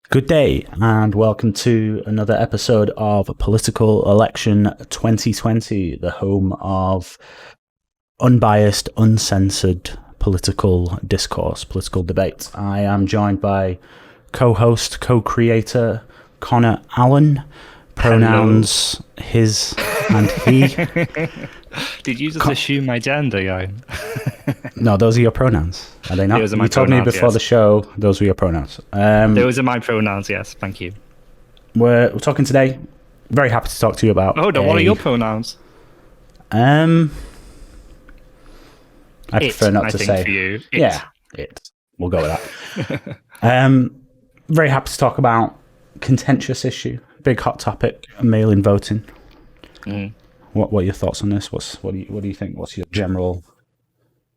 Good day, and welcome to another episode of Political Election 2020, the home of unbiased, uncensored political discourse, political debate. I am joined by co-host, co-creator Connor Allen. Pronouns his and he. Did you just assume my gender, Jan? No, those are your pronouns, are they not? Those are my you told me pronouns, before yes. the show those were your pronouns. Those are my pronouns, yes. Thank you. We're talking today. Very happy to talk to you about. Oh, what are your pronouns? I prefer not to think say. For you. It. Yeah, it. We'll go with that. Very happy to talk about contentious issue, big hot topic, mail-in voting. What are your thoughts on this? What do you think? What's your general?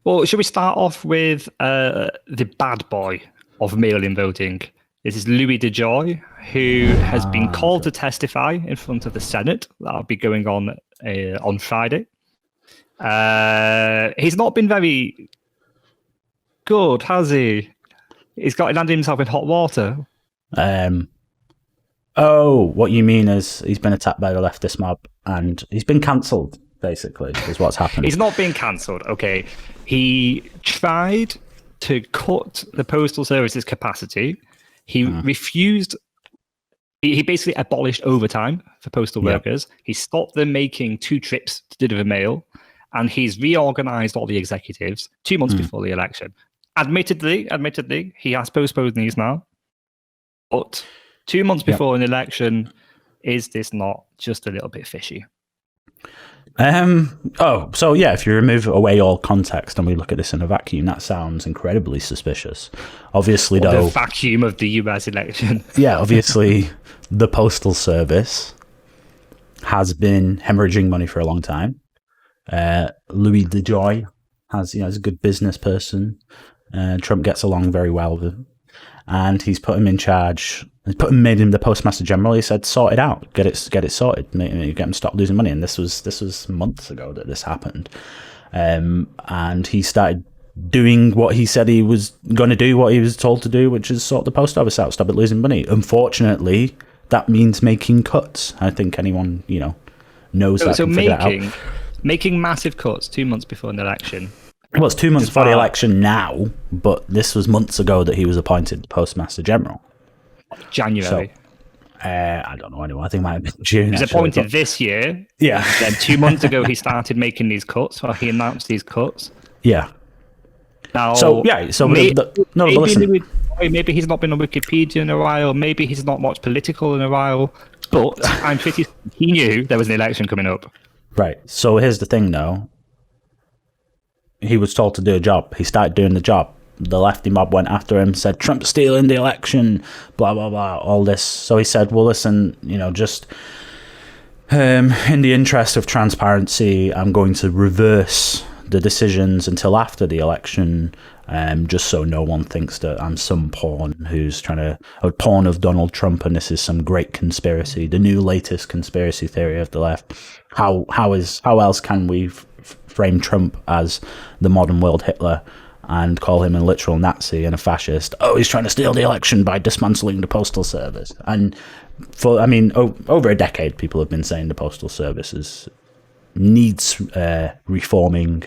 Well, should we start off with the bad boy of mail-in voting? This is DeJoy, who has been called to testify in front of the Senate. That'll be going on Friday. He's not been very good, has he? He's got landed himself in hot water. Oh, what you mean is he's been attacked by the leftist mob and he's been cancelled, basically, is what's happened. He's not being cancelled, okay. He tried to cut the Postal Service's capacity. He refused. He basically abolished overtime for postal workers. He stopped them making 2 trips to deliver mail, and he's reorganised all the executives 2 months before the election. Admittedly, he has postponed these now. But 2 months before an election, is this not just a little bit fishy? If you remove away all context and we look at this in a vacuum, that sounds incredibly suspicious. Obviously, though, the vacuum of the US election. Yeah, obviously, the Postal Service has been hemorrhaging money for a long time. Louis DeJoy is a good business person. Trump gets along very well with him, and he's put him in charge. Made him the Postmaster General. He said, "Sort it out, get it sorted, get him stop losing money." And this was months ago that this happened, and he started doing what he said he was going to do, what he was told to do, which is sort the post office out, stop it losing money. Unfortunately, that means making cuts. I think anyone knows that. So making massive cuts 2 months before an election. Well, it's 2 months before the election now, but this was months ago that he was appointed Postmaster General. January. So, I don't know anymore. I think it might have been June. He was appointed this year. Yeah. Then 2 months ago, he started making these cuts, or he announced these cuts. Yeah. Now, maybe he's not been on Wikipedia in a while. Maybe he's not watched political in a while. But I'm pretty sure he knew there was an election coming up. Right. So here's the thing, though. He was told to do a job. He started doing the job. The lefty mob went after him, said, Trump's stealing the election, blah, blah, blah, all this. So he said, well, listen, just in the interest of transparency, I'm going to reverse the decisions until after the election, just so no one thinks that I'm some pawn who's a pawn of Donald Trump, and this is some great conspiracy, the new latest conspiracy theory of the left. How else can we frame Trump as the modern world Hitler and call him a literal Nazi and a fascist? Oh, he's trying to steal the election by dismantling the Postal Service. And over a decade, people have been saying the Postal Service needs reforming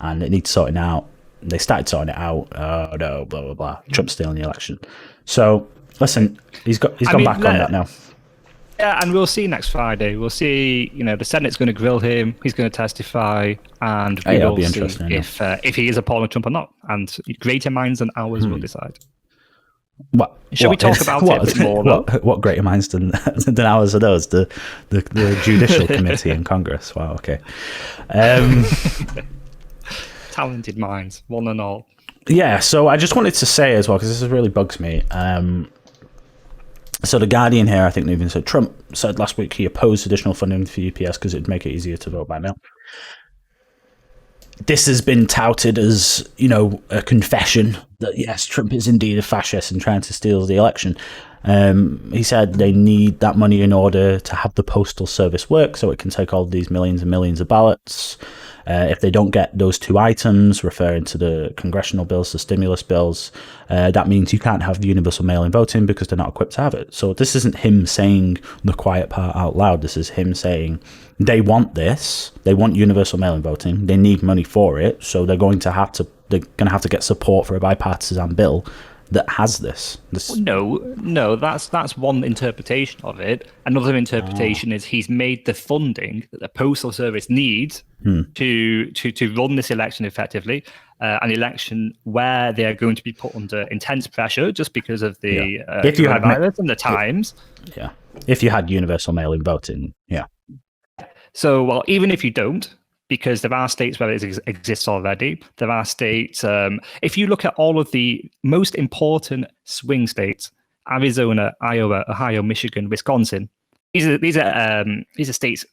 and it needs sorting out. They started sorting it out. Oh no, blah blah blah. Trump's stealing the election. So listen, he's gone back on that now. Yeah, and we'll see next Friday. We'll see. The Senate's going to grill him. He's going to testify, and we'll see if he is a pawn of Trump or not. And greater minds than ours will decide. Should we talk about it a bit more? What greater minds than ours are those? The Judicial Committee in Congress. Wow. Okay. Talented minds, one and all. Yeah. So I just wanted to say as well, because this really bugs me. So the Guardian here, I think, even said Trump said last week he opposed additional funding for UPS because it'd make it easier to vote by mail. This has been touted as, a confession that, yes, Trump is indeed a fascist and trying to steal the election. He said they need that money in order to have the postal service work, so it can take all these millions and millions of ballots. If they don't get those two items, referring to the congressional bills, the stimulus bills, that means you can't have universal mail-in voting because they're not equipped to have it. So this isn't him saying the quiet part out loud. This is him saying they want this. They want universal mail-in voting. They need money for it. So they're going to have to get support for a bipartisan bill that has this. No, that's one interpretation of it. Another interpretation is he's made the funding that the postal service needs to run this election effectively, an election where they are going to be put under intense pressure just because of the coronavirus and the times. Yeah, if you had universal mail-in voting, yeah. So, well, even if you don't, because there are states where it exists already. There are states, if you look at all of the most important swing states, Arizona, Iowa, Ohio, Michigan, Wisconsin, these are states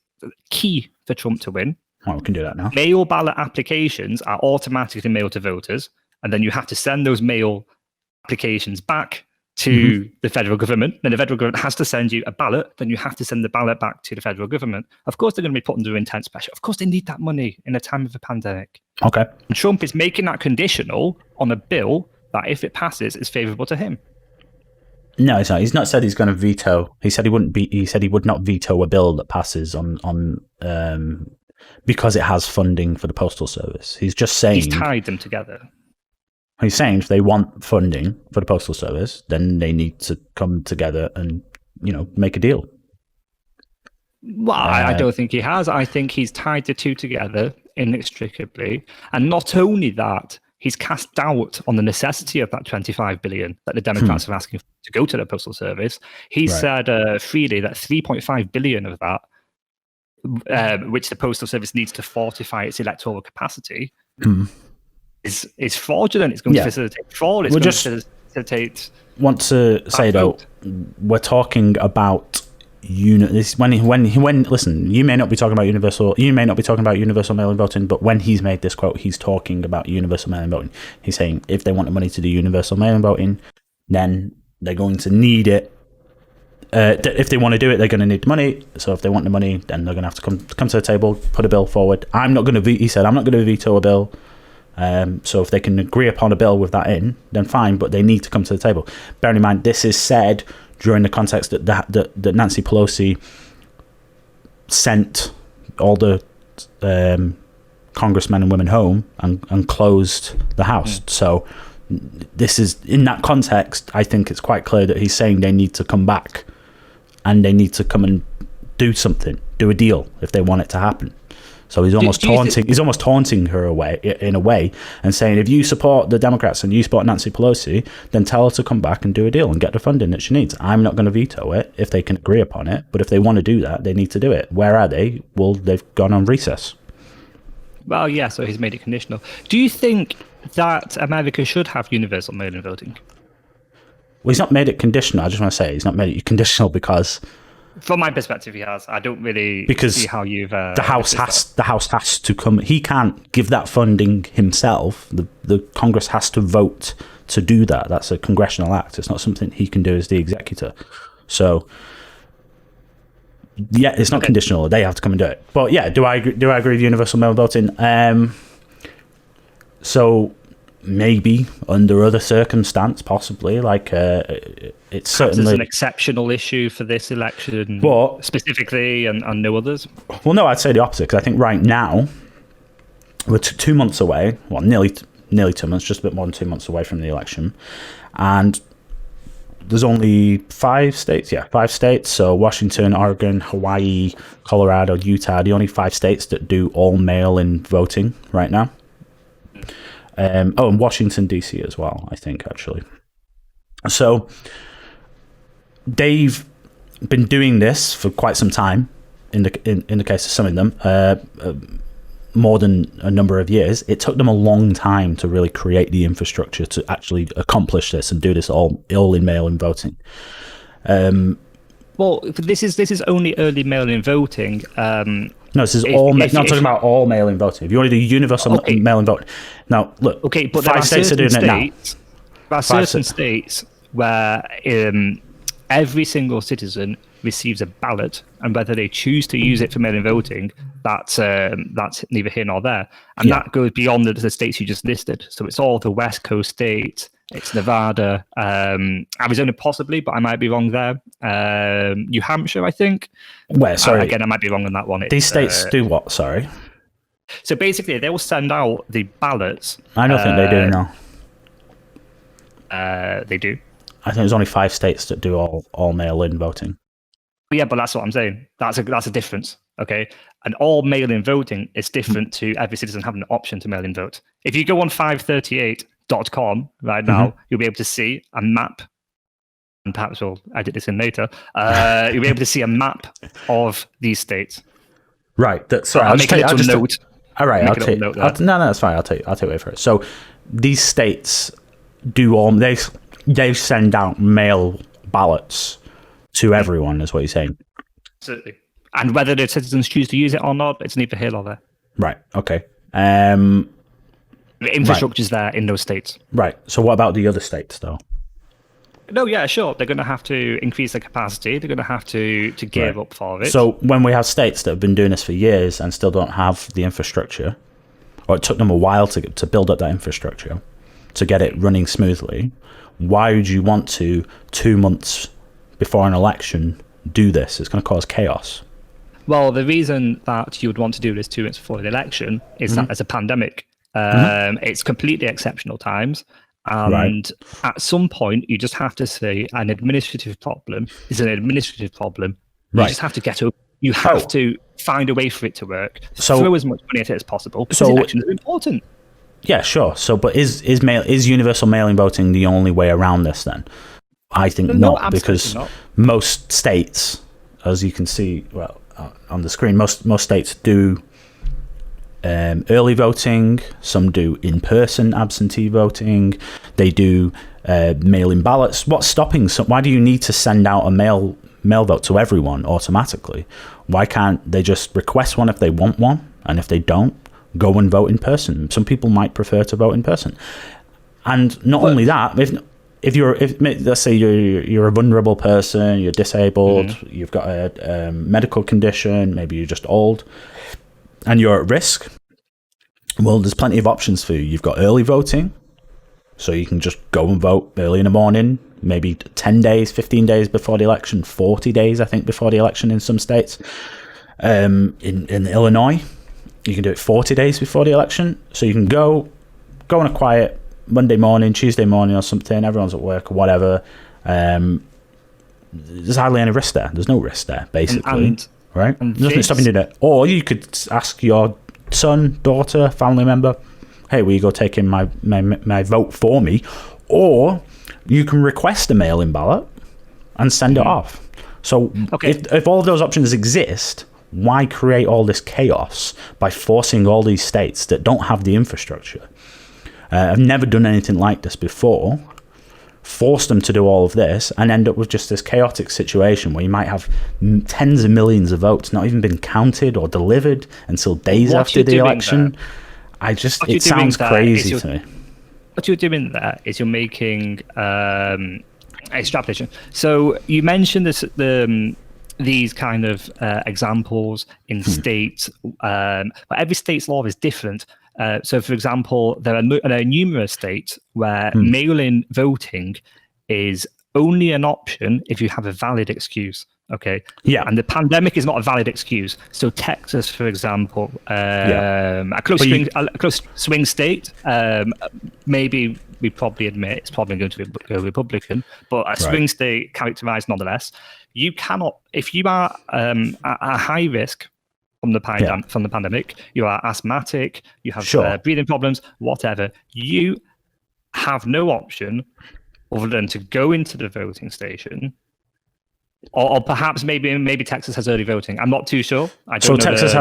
key for Trump to win. Oh, we can do that now. Mail ballot applications are automatically mailed to voters, and then you have to send those mail applications back to the federal government. Then the federal government has to send you a ballot. Then you have to send the ballot back to the federal government. Of course, they're going to be put under intense pressure. Of course, they need that money in a time of a pandemic. Okay. And Trump is making that conditional on a bill that, if it passes, is favourable to him. No, it's not. He's not said he's going to veto. He said he wouldn't be. He said he would not veto a bill that passes on because it has funding for the postal service. He's just saying he's tied them together. He's saying if they want funding for the postal service, then they need to come together and, make a deal. Well, I don't think he has. I think he's tied the two together inextricably. And not only that, he's cast doubt on the necessity of that $25 billion that the Democrats are asking to go to the postal service. He said freely that $3.5 billion of that, which the postal service needs to fortify its electoral capacity, is fraudulent. It's going to facilitate fraud. It's going to facilitate. Want to say though, we're talking about listen. You may not be talking about universal mail-in voting, but when he's made this quote, he's talking about universal mail-in voting. He's saying if they want the money to do universal mail-in voting, then they're going to need it. If they want to do it, they're going to need the money. So if they want the money, then they're going to have to come to the table, put a bill forward. He said, I'm not going to veto a bill. So if they can agree upon a bill with that in, then fine, but they need to come to the table. Bearing in mind, this is said during the context that Nancy Pelosi sent all the congressmen and women home and closed the House. So this is, in that context, I think it's quite clear that he's saying they need to come back and they need to come and do something, do a deal if they want it to happen. So he's almost taunting her in a way and saying, if you support the Democrats and you support Nancy Pelosi, then tell her to come back and do a deal and get the funding that she needs. I'm not going to veto it if they can agree upon it, but if they want to do that, they need to do it. Where are they? Well, they've gone on recess. Well, yeah, so he's made it conditional. Do you think that America should have universal mail-in voting? Well, he's not made it conditional. I just want to say he's not made it conditional because... From my perspective, he has. I don't really see how you've... the House has to come... He can't give that funding himself. The Congress has to vote to do that. That's a congressional act. It's not something he can do as the executor. So, yeah, it's not conditional. They have to come and do it. But yeah, do I agree with universal mail voting? So... Maybe under other circumstance, possibly it's certainly an exceptional issue for this election, but specifically, and no others. Well, no, I'd say the opposite because I think right now we're 2 months away. Well, nearly 2 months, just a bit more than 2 months away from the election, and there's only 5 states. Yeah, 5 states. So Washington, Oregon, Hawaii, Colorado, Utah. The only 5 states that do all mail-in voting right now. And Washington D.C. as well, I think, actually. So they've been doing this for quite some time. In the case of some of them, more than a number of years. It took them a long time to really create the infrastructure to actually accomplish this and do this all in mail-in voting. Well, this is only early mail-in voting. No, this is not talking about all mail-in voting. If you want to do universal mail-in voting, now look. Okay, but 5 states are doing it now. There are certain states where every single citizen receives a ballot, and whether they choose to use it for mail-in voting, that's neither here nor there. And that goes beyond the states you just listed. So it's all the West Coast states, it's Nevada, Arizona possibly, but I might be wrong there. New Hampshire, I think. Where? Sorry. Again, I might be wrong on that one. These states do what? Sorry. So basically, they will send out the ballots. I don't think they do now. They do. I think there's only 5 states that do all mail-in voting. Yeah, but that's what I'm saying. That's a difference, okay? And all mail-in voting is different to every citizen having an option to mail-in vote. If you go on 538.com right now, you'll be able to see a map, and perhaps we'll edit this in later. You'll be able to see a map of these states. Right. Sorry, I'll make a little note. All right, I'll take. No, that's fine. I'll take away for it. So these states do all they send out mail ballots to everyone, is what you're saying. Absolutely. And whether the citizens choose to use it or not, it's neither here nor there. Right. Okay. The infrastructure's there in those states. Right. So what about the other states, though? No, yeah, sure. They're going to have to increase their capacity. They're going to have to gear up for it. So when we have states that have been doing this for years and still don't have the infrastructure, or it took them a while to build up that infrastructure, to get it running smoothly, why would you want to, 2 months before an election, do this? It's going to cause chaos. Well, the reason that you would want to do this 2 months before the election is that as a pandemic, it's completely exceptional times. And at some point, you just have to say an administrative problem is an administrative problem. You just have to get up. You have to find a way for it to work. So throw as much money at it as possible. Because elections are important. Yeah, sure. So, but is universal mail-in voting the only way around this then? I think not, because most states, as you can see, on the screen, most states do early voting. Some do in-person absentee voting. They do mail-in ballots. What's stopping? Why do you need to send out a mail vote to everyone automatically? Why can't they just request one if they want one, and if they don't, go and vote in person? Some people might prefer to vote in person. And not only that, if let's say you're a vulnerable person, you're disabled, you've got a medical condition, maybe you're just old, and you're at risk, well, there's plenty of options for you. You've got early voting, so you can just go and vote early in the morning, maybe 10 days, 15 days before the election, 40 days, I think, before the election in some states. In Illinois, you can do it 40 days before the election, so you can go on a quiet Monday morning, Tuesday morning or something, everyone's at work or whatever. There's hardly any risk there. There's no risk there, basically. Right? Nothing stopping you doing it. Or you could ask your son, daughter, family member, hey, will you go take in my vote for me? Or you can request a mail-in ballot and send it off. So if all of those options exist, why create all this chaos by forcing all these states that don't have the infrastructure? I've never done anything like this before. Force them to do all of this and end up with just this chaotic situation where you might have tens of millions of votes not even been counted or delivered until days after the election. It sounds crazy to me. What you're doing there is you're making extrapolation. So you mentioned these kind of examples in states, but every state's law is different. So, for example, there are numerous states where mail-in voting is only an option if you have a valid excuse. Okay. Yeah. And the pandemic is not a valid excuse. So, Texas, for example, a close swing state, maybe we probably admit it's probably going to go Republican, but a swing state characterized nonetheless. You cannot, if you are at high risk from the pandemic, you are asthmatic, you have breathing problems, whatever, you have no option other than to go into the voting station, or perhaps maybe Texas has early voting. I'm not too sure. Texas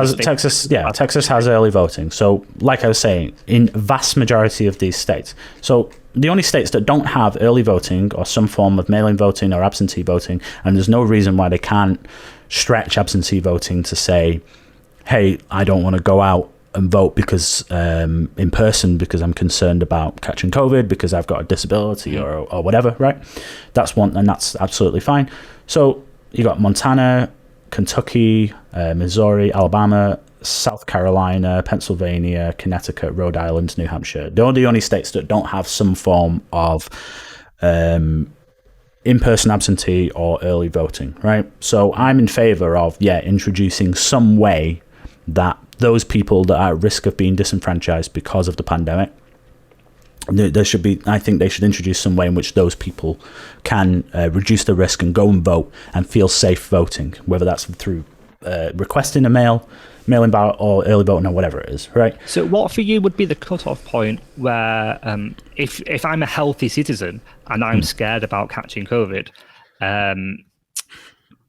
has early voting. So, like I was saying, in vast majority of these states, so the only states that don't have early voting or some form of mail-in voting or absentee voting, and there's no reason why they can't stretch absentee voting to say, hey, I don't want to go out and vote because in person because I'm concerned about catching COVID because I've got a disability or whatever, right? That's one, and that's absolutely fine. So you got Montana, Kentucky, Missouri, Alabama, South Carolina, Pennsylvania, Connecticut, Rhode Island, New Hampshire. They're the only states that don't have some form of in-person absentee or early voting, right? So I'm in favor of, introducing some way that those people that are at risk of being disenfranchised because of the pandemic, I think they should introduce some way in which those people can reduce the risk and go and vote and feel safe voting, whether that's through requesting a mail-in ballot or early voting or whatever it is, right? So what for you would be the cut-off point where if I'm a healthy citizen and I'm scared about catching COVID,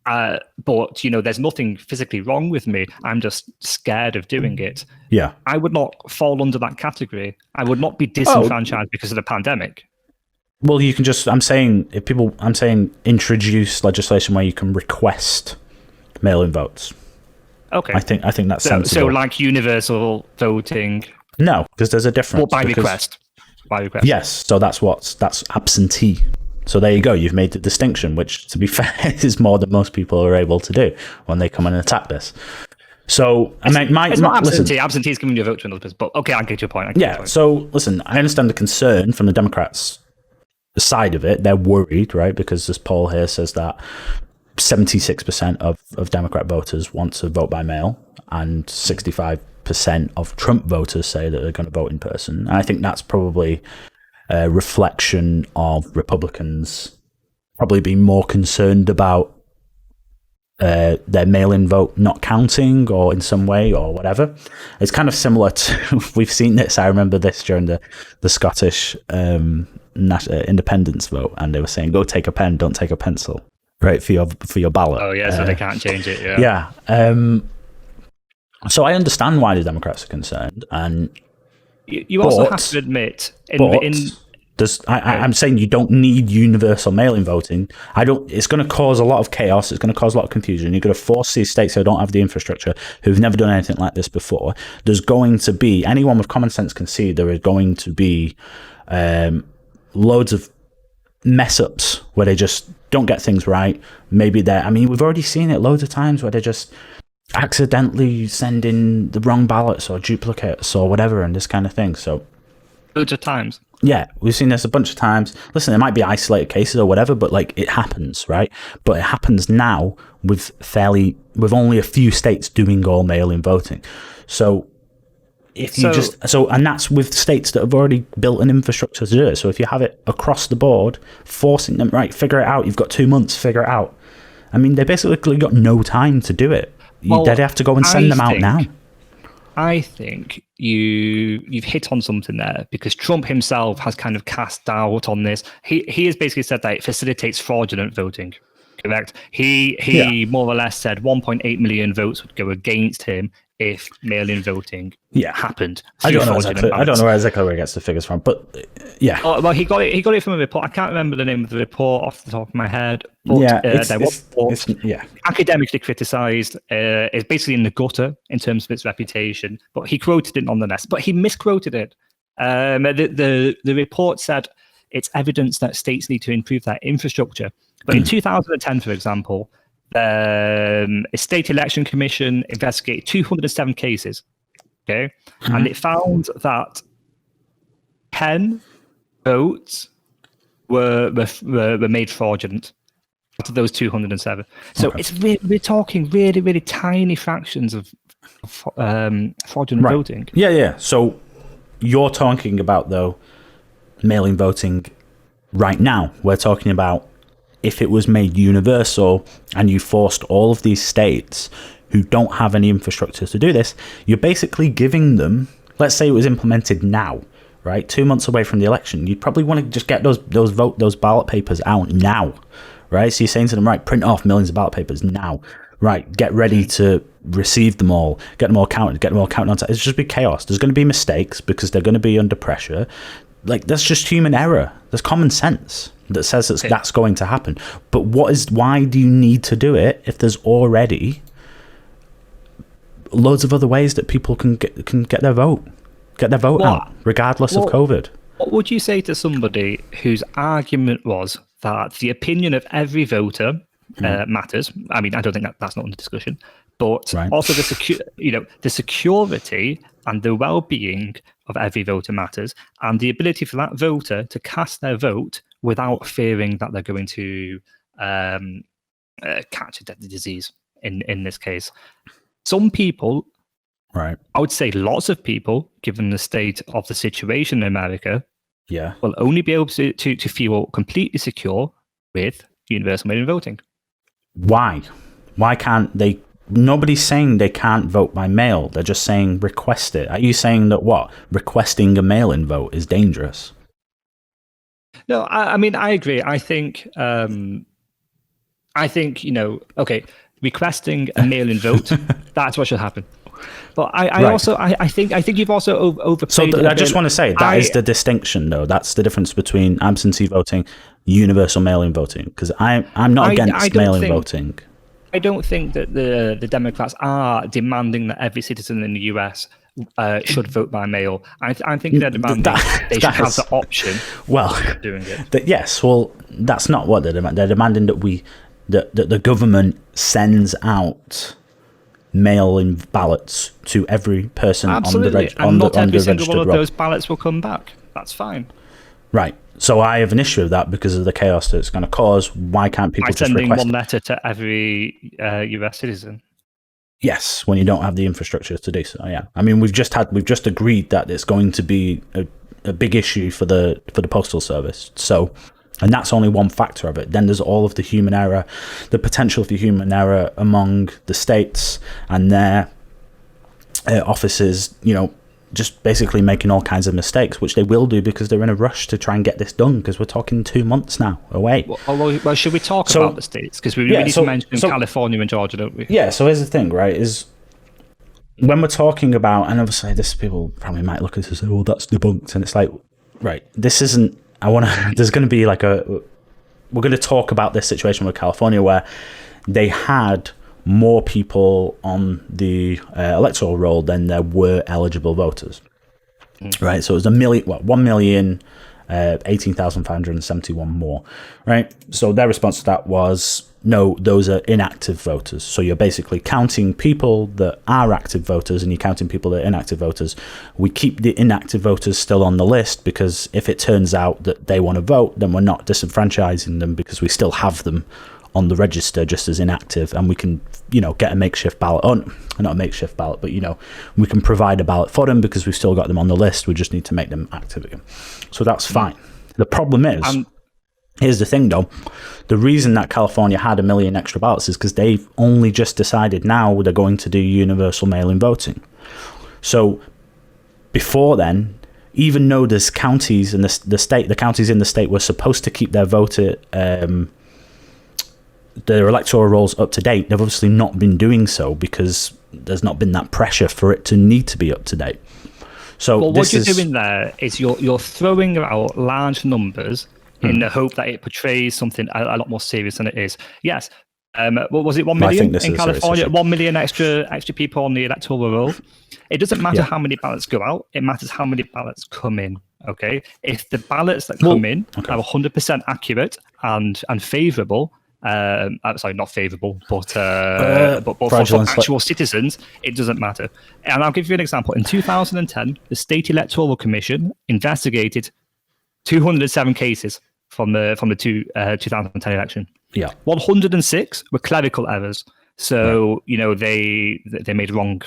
but there's nothing physically wrong with me, I'm just scared of doing it. Yeah, I would not fall under that category. I would not be disenfranchised because of the pandemic. Well, you can just, I'm saying introduce legislation where you can request mail-in votes. Okay. I think that's sensible. So like universal voting. No, because there's a difference. Well, by request. Yes, so that's absentee. So there you go. You've made the distinction, which, to be fair, is more than most people are able to do when they come and attack this. So, it's not absentee. Listen, absentee is giving you a vote to another person. But okay, I get your point. So listen, I understand the concern from the Democrats' side of it. They're worried, right? Because this poll here says that 76% of Democrat voters want to vote by mail, and 65% of Trump voters say that they're going to vote in person. And I think that's probably a reflection of Republicans probably being more concerned about their mail-in vote not counting or in some way or whatever. It's kind of similar to, we've seen this, I remember this during the Scottish independence vote, and they were saying, go take a pen, don't take a pencil, right, for your ballot. Oh yeah, so they can't change it. Yeah. So I understand why the Democrats are concerned, and you also have to admit, I'm saying you don't need universal mail-in voting. It's going to cause a lot of chaos. It's going to cause a lot of confusion. You're going to force these states who don't have the infrastructure, who've never done anything like this before. There's going to be, anyone with common sense can see there is going to be loads of mess-ups where they just don't get things right. Maybe we've already seen it loads of times where they just accidentally send in the wrong ballots or duplicates or whatever and this kind of thing. So loads of times. Yeah, we've seen this a bunch of times. Listen, it might be isolated cases or whatever, but it happens, right? But it happens now with only a few states doing all mail-in voting. So and that's with states that have already built an infrastructure to do it. So if you have it across the board, forcing them, right, figure it out. You've got 2 months, figure it out. I mean, they basically got no time to do it. They'd have to go and send them out now. I think you've hit on something there, because Trump himself has kind of cast doubt on this. He has basically said that it facilitates fraudulent voting. Correct. He more or less said 1.8 million votes would go against him if mail-in voting happened. I don't know exactly where he gets the figures from, but yeah. Oh, well, he got it from a report. I can't remember the name of the report off the top of my head. But it's academically criticised. It's basically in the gutter in terms of its reputation, but he quoted it nonetheless. But he misquoted it. The report said it's evidence that states need to improve their infrastructure. But in 2010, for example, a state election commission investigated 207 cases, okay, and it found that 10 votes were made fraudulent out of those 207. So we're talking really, really tiny fractions of fraudulent voting. Yeah. So you're talking about, though, mail-in voting right now. We're talking about if it was made universal and you forced all of these states who don't have any infrastructure to do this, you're basically giving them, let's say it was implemented now, right? 2 months away from the election, you'd probably want to just get those ballot papers out now, right? So you're saying to them, right, print off millions of ballot papers now, right? Get ready to receive them all, get them all counted on time. It's just be chaos. There's going to be mistakes because they're going to be under pressure. That's just human error. There's common sense that says that's going to happen. But why do you need to do it if there's already loads of other ways that people can get their vote out, regardless of COVID. What would you say to somebody whose argument was that the opinion of every voter matters? I mean, I don't think that's not under discussion, but also the security and the well-being of every voter matters, and the ability for that voter to cast their vote without fearing that they're going to catch a deadly disease. In this case, some people, I would say lots of people, given the state of the situation in America, will only be able to feel completely secure with universal mail-in voting. Why? Why can't they? Nobody's saying they can't vote by mail. They're just saying request it. Are you saying that requesting a mail-in vote is dangerous? No, I mean, I agree. I think, requesting a mail-in vote, that's what should happen. But I think you've also overplayed. So I just want to say that is the distinction, though. That's the difference between absentee voting, universal mail-in voting. Because I'm not against mail-in voting. I don't think that the Democrats are demanding that every citizen in the US should vote by mail. I think they're demanding they should have the option of doing it. Yes, well, that's not what they're demanding. They're demanding that the government sends out mail-in ballots to every person on the registered roll. And not every single one of those ballots will come back. That's fine. Right. So I have an issue with that because of the chaos that it's going to cause. Why can't people just request sending one letter to every US citizen? Yes, when you don't have the infrastructure to do so. Yeah. I mean, we've just agreed that it's going to be a big issue for the postal service. So, and that's only one factor of it. Then there's all of the human error, the potential for human error among the states and their offices, just basically making all kinds of mistakes, which they will do because they're in a rush to try and get this done, because we're talking 2 months now away. Well, should we talk about the states? Because we need to mention California and Georgia, don't we? Yeah, so here's the thing, right, is when we're talking about, and obviously this people probably might look at this and say, well, that's debunked, and it's like, right, this isn't, there's going to be like we're going to talk about this situation with California where they had more people on the electoral roll than there were eligible voters. Right, so it was 1,018,571 more. Right, so their response to that was, no, those are inactive voters. So you're basically counting people that are active voters and you're counting people that are inactive voters. We keep the inactive voters still on the list because if it turns out that they want to vote, then we're not disenfranchising them because we still have them on the register just as inactive, and we can, get a makeshift ballot on, not a makeshift ballot, but, we can provide a ballot for them because we've still got them on the list. We just need to make them active again. So that's fine. The problem is, here's the thing though, the reason that California had 1 million extra ballots is because they've only just decided now they're going to do universal mail-in voting. So before then, even though there's counties in the counties in the state were supposed to keep their voter, their electoral rolls up to date, they've obviously not been doing so because there's not been that pressure for it to need to be up to date. So what you're doing there is you're throwing out large numbers in the hope that it portrays something a lot more serious than it is. Yes. What was it? 1 million in California? 1 million extra people on the electoral roll. It doesn't matter how many ballots go out. It matters how many ballots come in. Okay. If the ballots that come in are 100% accurate and favourable. Sorry, not favourable, but for actual citizens, it doesn't matter. And I'll give you an example. In 2010, the State Electoral Commission investigated 207 cases from the 2010 election. Yeah, 106 were clerical errors. So they made a wrong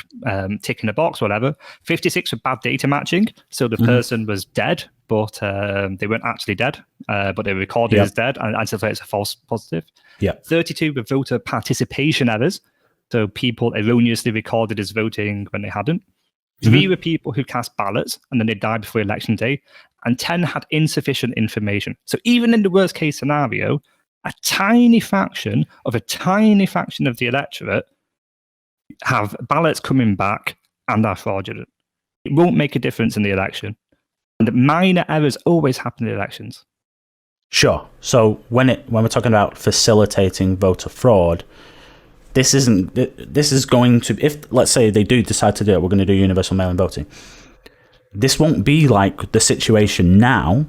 tick in a box, whatever. 56 were bad data matching. So the person was dead, but they weren't actually dead, but they were recorded as dead, and so it's a false positive. Yeah. 32 were voter participation errors. So people erroneously recorded as voting when they hadn't. 3 were people who cast ballots and then they died before election day. And 10 had insufficient information. So even in the worst case scenario, a tiny fraction of the electorate have ballots coming back and are fraudulent. It won't make a difference in the election. And minor errors always happen in elections. Sure. So when we're talking about facilitating voter fraud, this isn't. This is going to, if let's say they do decide to do it, we're going to do universal mail-in voting. This won't be like the situation now.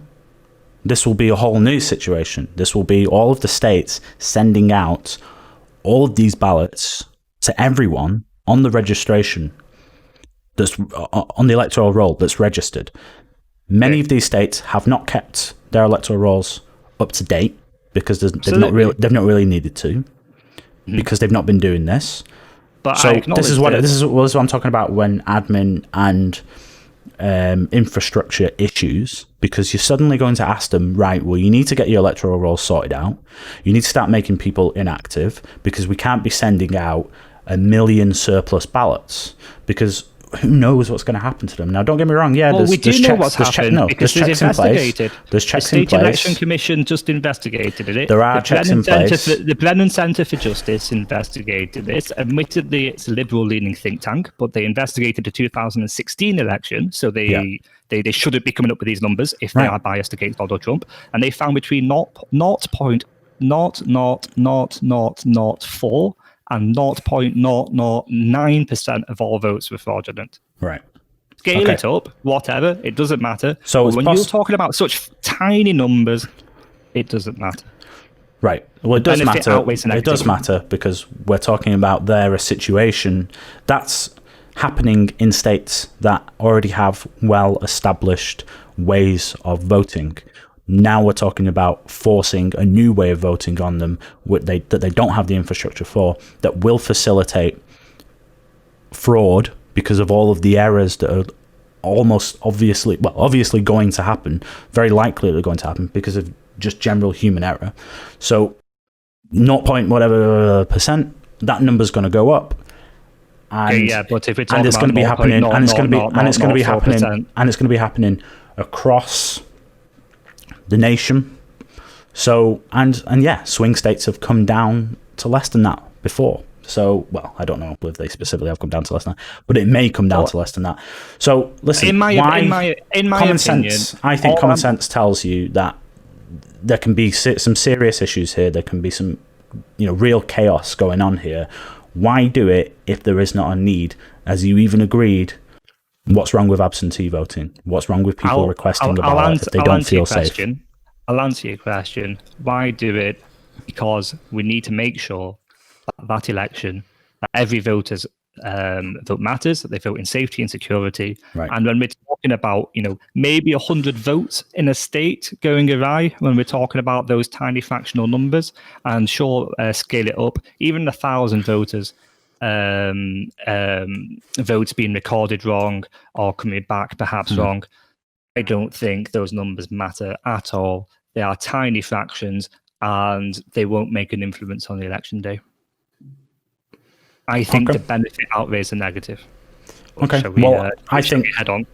This will be a whole new situation. This will be all of the states sending out all of these ballots to everyone on the registration that's on the electoral roll that's registered. Many of these states have not kept their electoral rolls up to date because they've not really needed to, because they've not been doing this. But so this is what I'm talking about when admin and infrastructure issues, because you're suddenly going to ask them, right, well, you need to get your electoral rolls sorted out. You need to start making people inactive, because we can't be sending out 1 million surplus ballots, because who knows what's going to happen to them. Now, don't get me wrong. Yeah, we do know what's happened because there's investigated. There's checks in place. The State Election Commission just investigated it. There are checks in place. The Brennan Centre for Justice investigated this. Admittedly, it's a liberal-leaning think tank, but they investigated the 2016 election, so they shouldn't be coming up with these numbers if they are biased against Donald Trump. And they found between 0.00004 and 0.009% of all votes were fraudulent. Right. Scale it up, whatever, it doesn't matter. So when you're talking about such tiny numbers, it doesn't matter. Right. Well, it does matter. It does matter because we're talking about a situation that's happening in states that already have well-established ways of voting. Now we're talking about forcing a new way of voting on them that they don't have the infrastructure for, that will facilitate fraud because of all of the errors that are obviously going to happen, very likely they're going to happen because of just general human error. So 0.whatever%, that number's going to go up. And, but if it's going to be happening, and it's going to be happening across the nation. So and swing states have come down to less than that before. So, well, I don't know if they specifically have come down to less than that, but it may come down to less than that. So, listen, in my opinion, sense, I think common sense tells you that there can be some serious issues here. There can be some, real chaos going on here. Why do it if there is not a need? As you even agreed, what's wrong with absentee voting? What's wrong with people requesting a ballot if they don't feel safe? I'll answer your question. Why do it? Because we need to make sure that election, that every voter's vote matters, that they vote in safety and security. Right. And when we're talking about, maybe 100 votes in a state going awry, when we're talking about those tiny fractional numbers, and scale it up, even 1,000 voters, votes being recorded wrong or coming back perhaps wrong, I don't think those numbers matter at all. They are tiny fractions and they won't make an influence on the election day. I think the benefit outweighs the negative. Okay. I think head on.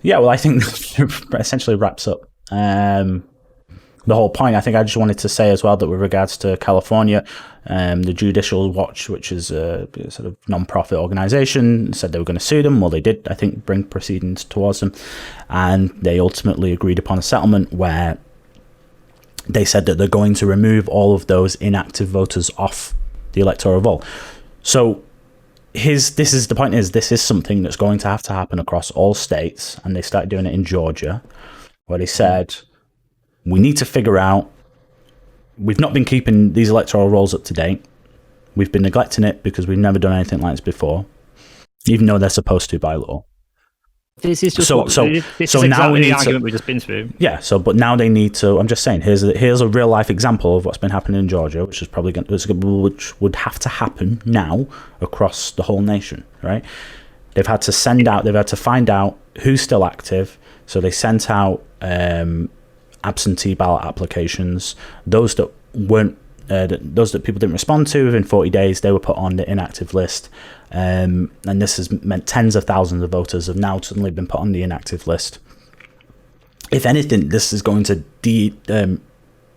Yeah, well, I think that essentially wraps up the whole point. I think I just wanted to say as well that with regards to California, the Judicial Watch, which is a sort of non-profit organization, said they were going to sue them. Well, they did, I think, bring proceedings towards them. And they ultimately agreed upon a settlement where they said that they're going to remove all of those inactive voters off the electoral roll. So this is something that's going to have to happen across all states, and they started doing it in Georgia, where they said, we need to figure out, we've not been keeping these electoral rolls up to date. We've been neglecting it because we've never done anything like this before, even though they're supposed to by law. This is just now we need the argument we've just been through. Yeah. So, but now they need to. I'm just saying. Here's a real life example of what's been happening in Georgia, which would have to happen now across the whole nation. Right? They've had to find out who's still active. So they sent out absentee ballot applications. Those that weren't. Those that people didn't respond to within 40 days, they were put on the inactive list. And this has meant tens of thousands of voters have now suddenly been put on the inactive list. If anything, this is going to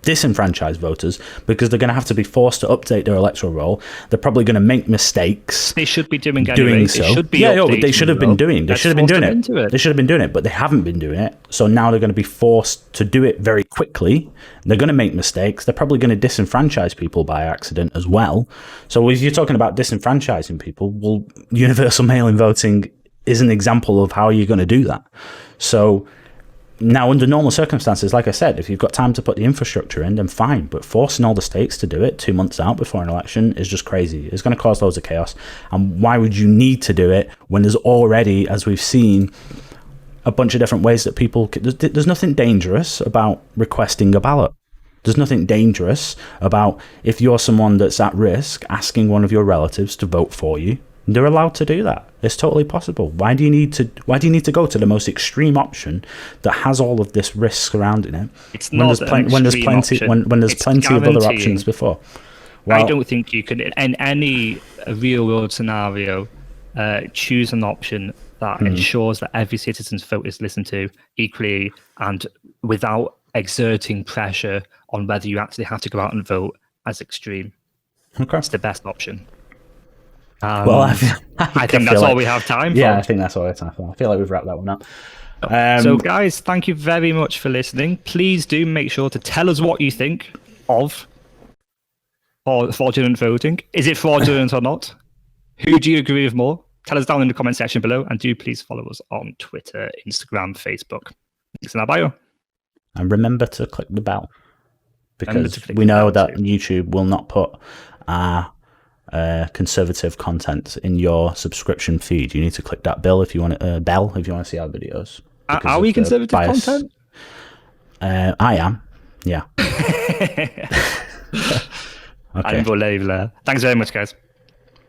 disenfranchise voters because they're going to have to be forced to update their electoral roll. They're probably going to make mistakes. They should be doing so. They should have been doing. They should have been doing it. They should have been doing it, but they haven't been doing it. So now they're going to be forced to do it very quickly. They're going to make mistakes. They're probably going to disenfranchise people by accident as well. So if you're talking about disenfranchising people, well, universal mail-in voting is an example of how you're going to do that. So now, under normal circumstances, like I said, if you've got time to put the infrastructure in, then fine. But forcing all the states to do it 2 months out before an election is just crazy. It's going to cause loads of chaos. And why would you need to do it when there's already, as we've seen, a bunch of different ways that people... There's nothing dangerous about requesting a ballot. There's nothing dangerous about, if you're someone that's at risk, asking one of your relatives to vote for you. They're allowed to do that. It's totally possible. Why do you need to go to the most extreme option that has all of this risk surrounding it? It's not when there's plenty of other options before. Well, I don't think you can, in any real world scenario, choose an option that ensures that every citizen's vote is listened to equally and without exerting pressure on whether you actually have to go out and vote as extreme. Okay. It's the best option. Well, I think that's all we have time for. Yeah, I think that's all we have time for. I feel like we've wrapped that one up. So, guys, thank you very much for listening. Please do make sure to tell us what you think of fraudulent voting. Is it fraudulent or not? Who do you agree with more? Tell us down in the comment section below, and do please follow us on Twitter, Instagram, Facebook. Links in our bio. And remember to click the bell, because we know that YouTube will not put conservative content in your subscription feed. You need to click that bell if you want to see our videos. Are we conservative content? I am. Yeah. Okay. Unbelievable. Thanks very much, guys.